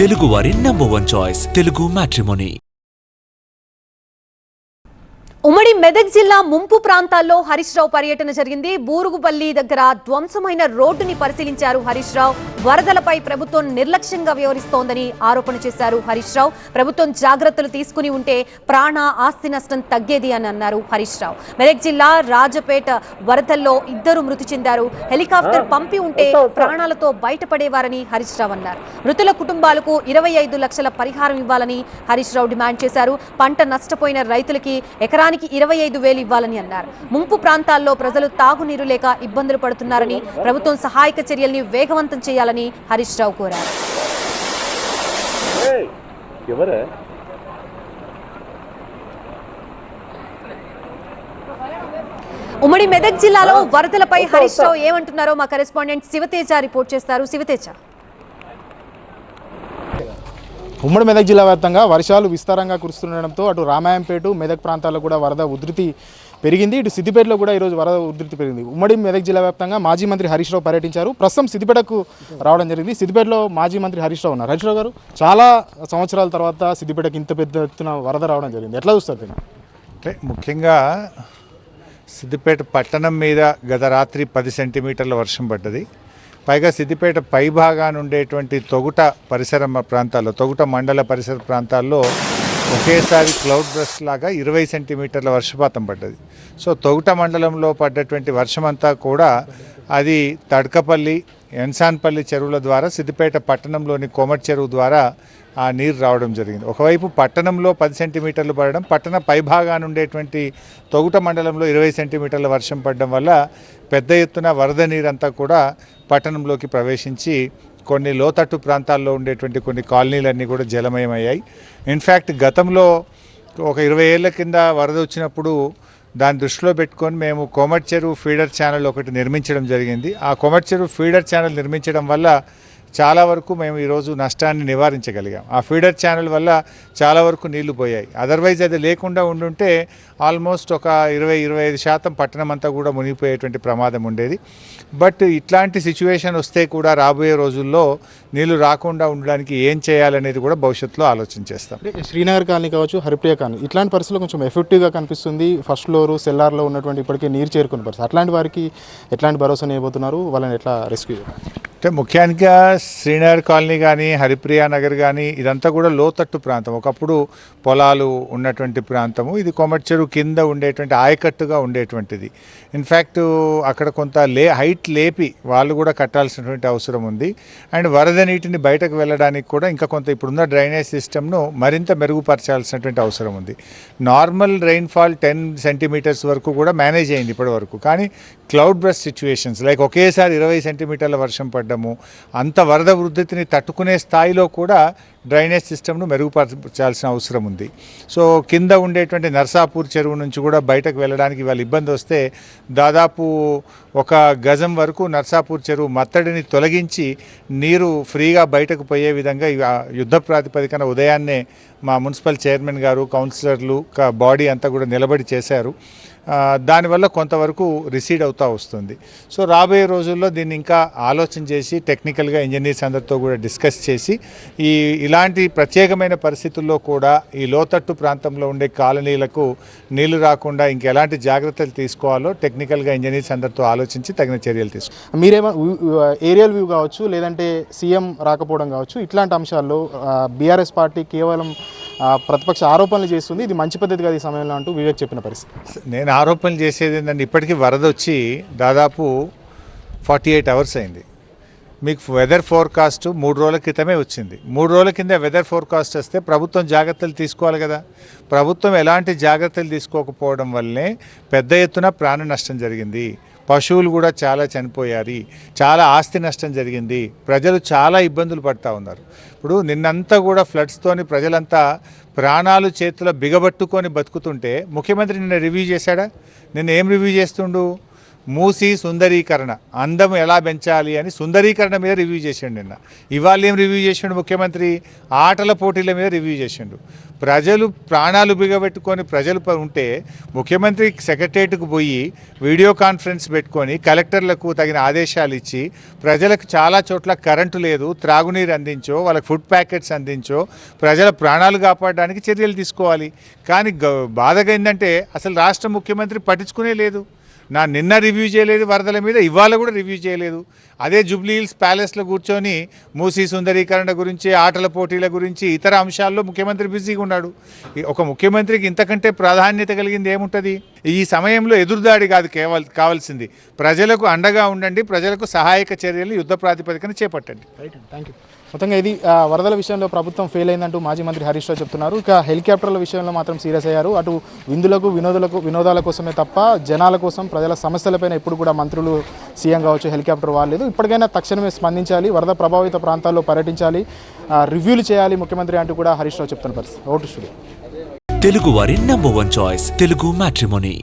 తెలుగువారి #1 choice Telugu matrimony. ఉమ్మడి మెదక్ జిల్లా ముంపు ప్రాంతాల్లో హరీష్ రావు పర్యటన జరిగింది. బూరుగుపల్లి దగ్గర ధ్వంసమైన రోడ్డుని పరిశీలించారు హరీష్ రావు. వరదలపై ప్రభుత్వం నిర్లక్ష్యంగా వ్యవహరిస్తోందని ఆరోపణ చేశారు హరీష్ రావు. ప్రభుత్వం జాగ్రత్తలు తీసుకుని ఉంటే ప్రాణ ఆస్తి నష్టం తగ్గేది అని అన్నారు హరీష్ రావు. మెదక్ జిల్లా రాజపేట వరదల్లో 2 మృతి చెందారు. హెలికాప్టర్ పంపి ఉంటే ప్రాణాలతో బయటపడేవారని హరీష్ రావు అన్నారు. మృతుల కుటుంబాలకు 25 లక్షల పరిహారం ఇవ్వాలని హరీష్ రావు డిమాండ్ చేశారు. పంట నష్టపోయిన రైతులకి ఎకరానికి 25,000 ఇవ్వాలని అన్నారు. ముంపు ప్రాంతాల్లో ప్రజలు తాగునీరు లేక ఇబ్బందులు పడుతున్నారని, ప్రభుత్వం సహాయక చర్యల్ని వేగవంతం చేయాలని హరీష్ రావు కోరారు. ఉమ్మడి మెదక్ జిల్లాలో వరదలపై హరీష్ రావు ఏమంటున్నారో మా కరెస్పాండెంట్ శివతేజ రిపోర్ట్ చేస్తారు. శివతేజ. ఉమ్మడి మెదక్ జిల్లా వ్యాప్తంగా వర్షాలు విస్తారంగా కురుస్తుండడంతో అటు రామాయంపేట మెదక్ ప్రాంతాల్లో కూడా వరద ఉధృతి పెరిగింది. ఇటు సిద్దిపేటలో కూడా ఈరోజు వరద ఉధృతి పెరిగింది. ఉమ్మడి మెదక్ జిల్లా వ్యాప్తంగా మాజీ మంత్రి హరీష్ రావు పర్యటించారు. ప్రస్తుతం సిద్దిపేటకు రావడం జరిగింది. సిద్దిపేటలో మాజీ మంత్రి హరీష్ రావు ఉన్నారు. హరీష్ రావు గారు, చాలా సంవత్సరాల తర్వాత సిద్దిపేటకు ఇంత పెద్ద ఎత్తున వరద రావడం జరిగింది, ఎట్లా చూస్తారు దీన్ని? అంటే ముఖ్యంగా సిద్దిపేట పట్టణం మీద గత రాత్రి 10 సెంటీమీటర్ల వర్షం పడ్డది. పైగా సిద్దిపేట పై భాగాన ఉండేటువంటి తొగుట పరిసర ప్రాంతాల్లో, తొగుట మండల పరిసర ప్రాంతాల్లో ఒకేసారి క్లౌడ్ బ్రస్ట్ లాగా 20 సెంటీమీటర్ల వర్షపాతం పడ్డది. సో తొగుట మండలంలో పడ్డటువంటి వర్షమంతా కూడా అది తడకపల్లి, ఎన్సాన్పల్లి చెరువుల ద్వారా సిద్దిపేట పట్టణంలోని కోమటి చెరువు ద్వారా ఆ నీరు రావడం జరిగింది. ఒకవైపు పట్టణంలో 10 సెంటీమీటర్లు పడడం, పట్టణ పైభాగాన ఉండేటువంటి తొగుట మండలంలో 20 సెంటీమీటర్ల వర్షం పడడం వల్ల పెద్ద ఎత్తున వరద నీరంతా కూడా పట్టణంలోకి ప్రవేశించి కొన్ని లోతట్టు ప్రాంతాల్లో ఉండేటువంటి కొన్ని కాలనీలన్నీ కూడా జలమయమయ్యాయి. ఇన్ఫ్యాక్ట్ గతంలో ఒక 20 ఏళ్ల కింద వరద వచ్చినప్పుడు దాన్ని దృష్టిలో పెట్టుకొని మేము కోమటి చెరువు ఫీడర్ ఛానల్ ఒకటి నిర్మించడం జరిగింది. ఆ కోమటి చెరువు ఫీడర్ ఛానల్ నిర్మించడం వల్ల చాలా వరకు మేము ఈరోజు నష్టాన్ని నివారించగలిగాం. ఆ ఫీడర్ ఛానల్ వల్ల చాలా వరకు నీళ్లు పోయాయి. అదర్వైజ్ అది లేకుండా ఉండుంటే ఆల్మోస్ట్ ఒక 20-25% పట్టణం అంతా కూడా మునిగిపోయేటువంటి ప్రమాదం ఉండేది. బట్ ఇట్లాంటి సిచ్యువేషన్ వస్తే కూడా రాబోయే రోజుల్లో నీళ్లు రాకుండా ఉండడానికి ఏం చేయాలనేది కూడా భవిష్యత్తులో ఆలోచన చేస్తాం. శ్రీనగర్ కాలనీ కావచ్చు, హరిప్రియ కాలనీ, ఇట్లాంటి పరిస్థితుల్లో కొంచెం ఎఫెక్టివ్గా కనిపిస్తుంది. ఫస్ట్ ఫ్లోర్ సెల్లార్లో ఉన్నటువంటి ఇప్పటికే నీరు చేరుకున్న పరిస్థితి. అట్లాంటి వారికి ఎట్లాంటి భరోసా ఇవ్వబోతున్నారు? వాళ్ళని ఎట్లా రెస్క్యూ? అంటే ముఖ్యంగా శ్రీనగర్ కాలనీ కానీ, హరిప్రియ నగర్ కానీ ఇదంతా కూడా లోతట్టు ప్రాంతం. ఒకప్పుడు పొలాలు ఉన్నటువంటి ప్రాంతము. ఇది కోమటి చెరువు కింద ఉండేటువంటి ఆయకట్టుగా ఉండేటువంటిది. ఇన్ఫ్యాక్ట్ అక్కడ కొంత హైట్ లేపి వాళ్ళు కూడా కట్టాల్సినటువంటి అవసరం ఉంది. అండ్ వరద నీటిని బయటకు వెళ్ళడానికి కూడా ఇంకా కొంత ఇప్పుడున్న డ్రైనేజ్ సిస్టమ్ను మరింత మెరుగుపరచాల్సినటువంటి అవసరం ఉంది. నార్మల్ రెయిన్ఫాల్ 10 సెంటీమీటర్స్ వరకు కూడా మేనేజ్ అయింది ఇప్పటి వరకు. కానీ క్లౌడ్ బ్రస్ట్ సిచ్యువేషన్స్ లైక్ ఒకేసారి 20 సెంటీమీటర్ల వర్షం పడ్డము, అంత వరద ఉధృతిని తట్టుకునే స్థాయిలో కూడా డ్రైనేజ్ సిస్టమ్ను మెరుగుపరచాల్సిన అవసరం ఉంది. సో కింద ఉండేటువంటి నర్సాపూర్ చెరువు నుంచి కూడా బయటకు వెళ్ళడానికి వాళ్ళ ఇబ్బంది వస్తే దాదాపు 1 గజం వరకు నర్సాపూర్ చెరువు మత్తడిని తొలగించి నీరు ఫ్రీగా బయటకు పోయే విధంగా యుద్ధ ప్రాతిపదికన ఉదయాన్నే మా మున్సిపల్ చైర్మన్ గారు, కౌన్సిలర్లు, బాడీ అంతా కూడా నిలబడి చేశారు. దానివల్ల కొంతవరకు రిసీడ్ అవుతూ వస్తుంది. సో రాబోయే రోజుల్లో దీన్ని ఇంకా ఆలోచన చేసి టెక్నికల్గా ఇంజనీర్స్ అందరితో కూడా డిస్కస్ చేసి ఇలాంటి ప్రత్యేకమైన పరిస్థితుల్లో కూడా ఈ లోతట్టు ప్రాంతంలో ఉండే కాలనీలకు నీళ్లు రాకుండా ఇంకెలాంటి జాగ్రత్తలు తీసుకోవాలో టెక్నికల్గా ఇంజనీర్స్ అందరితో ఆలోచించి తగిన చర్యలు తీసుకోవాలి. మీరేమో ఏరియల్ వ్యూ కావచ్చు, లేదంటే సీఎం రాకపోవడం కావచ్చు, ఇట్లాంటి అంశాల్లో బీఆర్ఎస్ పార్టీ కేవలం ప్రతిపక్ష ఆరోపణలు చేస్తుంది, ఇది మంచి పద్ధతి కాదు ఈ సమయంలో అంటూ వివేక్ చెప్పిన పరిస్థితి. నేను ఆరోపణలు చేసేది ఏంటంటే ఇప్పటికీ వరద వచ్చి దాదాపు 48 అవర్స్ అయింది. మీకు వెదర్ ఫోర్కాస్ట్ 3 రోజుల క్రితమే వచ్చింది. 3 రోజుల కింద వెదర్ ఫోర్కాస్ట్ వస్తే ప్రభుత్వం జాగ్రత్తలు తీసుకోవాలి కదా. ప్రభుత్వం ఎలాంటి జాగ్రత్తలు తీసుకోకపోవడం వల్లే పెద్ద ఎత్తున ప్రాణ నష్టం జరిగింది. పశువులు కూడా చాలా చనిపోయారు, చాలా ఆస్తి నష్టం జరిగింది, ప్రజలు చాలా ఇబ్బందులు పడుతూ ఉన్నారు. ఇప్పుడు నిన్నంతా కూడా ఫ్లడ్స్తోని ప్రజలంతా ప్రాణాలు చేతిలో బిగబట్టుకొని బతుకుతుంటే ముఖ్యమంత్రి నిన్న రివ్యూ చేశాడా? నిన్న ఏం రివ్యూ చేస్తుండు? మూసి సుందరీకరణ, అందం ఎలా పెంచాలి అని సుందరీకరణ మీద రివ్యూ చేసిండు నిన్న. ఇవాళ ఏం రివ్యూ చేసిండు ముఖ్యమంత్రి? ఆటల పోటీల మీద రివ్యూ చేసిండు. ప్రజలు ప్రాణాలు బిగబెట్టుకొని ప్రజలు ఉంటే ముఖ్యమంత్రి సెక్రటరియట్కు పోయి వీడియో కాన్ఫరెన్స్ పెట్టుకొని కలెక్టర్లకు తగిన ఆదేశాలు ఇచ్చి ప్రజలకు చాలా చోట్ల కరెంటు లేదు, త్రాగునీరు అందించో, వాళ్ళకి ఫుడ్ ప్యాకెట్స్ అందించో, ప్రజల ప్రాణాలు కాపాడడానికి చర్యలు తీసుకోవాలి. కానీ బాధగా ఏంటంటే అసలు రాష్ట్ర ముఖ్యమంత్రి పట్టించుకునే లేదు. నిన్న రివ్యూ చేయలేదు వరదల మీద, ఇవాళ కూడా రివ్యూ చేయలేదు. అదే జూబ్లీ హిల్స్ ప్యాలెస్లో కూర్చొని మూసీ సుందరీకరణ గురించి, ఆటల పోటీల గురించి, ఇతర అంశాల్లో ముఖ్యమంత్రి బిజీగా ఉన్నాడు. ఒక ముఖ్యమంత్రికి ఇంతకంటే ప్రాధాన్యత కలిగింది ఏముంటుంది? ఈ సమయంలో ఎదురుదాడి కాదు కావాల్సింది, ప్రజలకు అండగా ఉండండి, ప్రజలకు సహాయక చర్యలు యుద్ధ ప్రాతిపదికన చేపట్టండి. Thank you. మొత్తంగా ఇది వరదల విషయంలో ప్రభుత్వం ఫెయిల్ అయిందంటూ మాజీ మంత్రి హరీష్ రావు చెప్తున్నారు. ఇక హెలికాప్టర్ల విషయంలో మాత్రం సీరియస్ అయ్యారు. అటు విందులకు వినోదాల కోసమే తప్ప జనాల కోసం, ప్రజల సమస్యలపైన ఎప్పుడు కూడా మంత్రులు, సీఎం కావచ్చు, హెలికాప్టర్ వాడలేదు. ఇప్పటికైనా తక్షణమే స్పందించాలి, వరద ప్రభావిత ప్రాంతాల్లో పర్యటించాలి, రివ్యూలు చేయాలి ముఖ్యమంత్రి అంటూ కూడా హరీష్ రావు చెప్తున్న పరిస్థితి. ఓటు స్టూడియో తెలుగు వారి నంబర్ 1 చాయిస్ తెలుగు మ్యాట్రిమోనీ.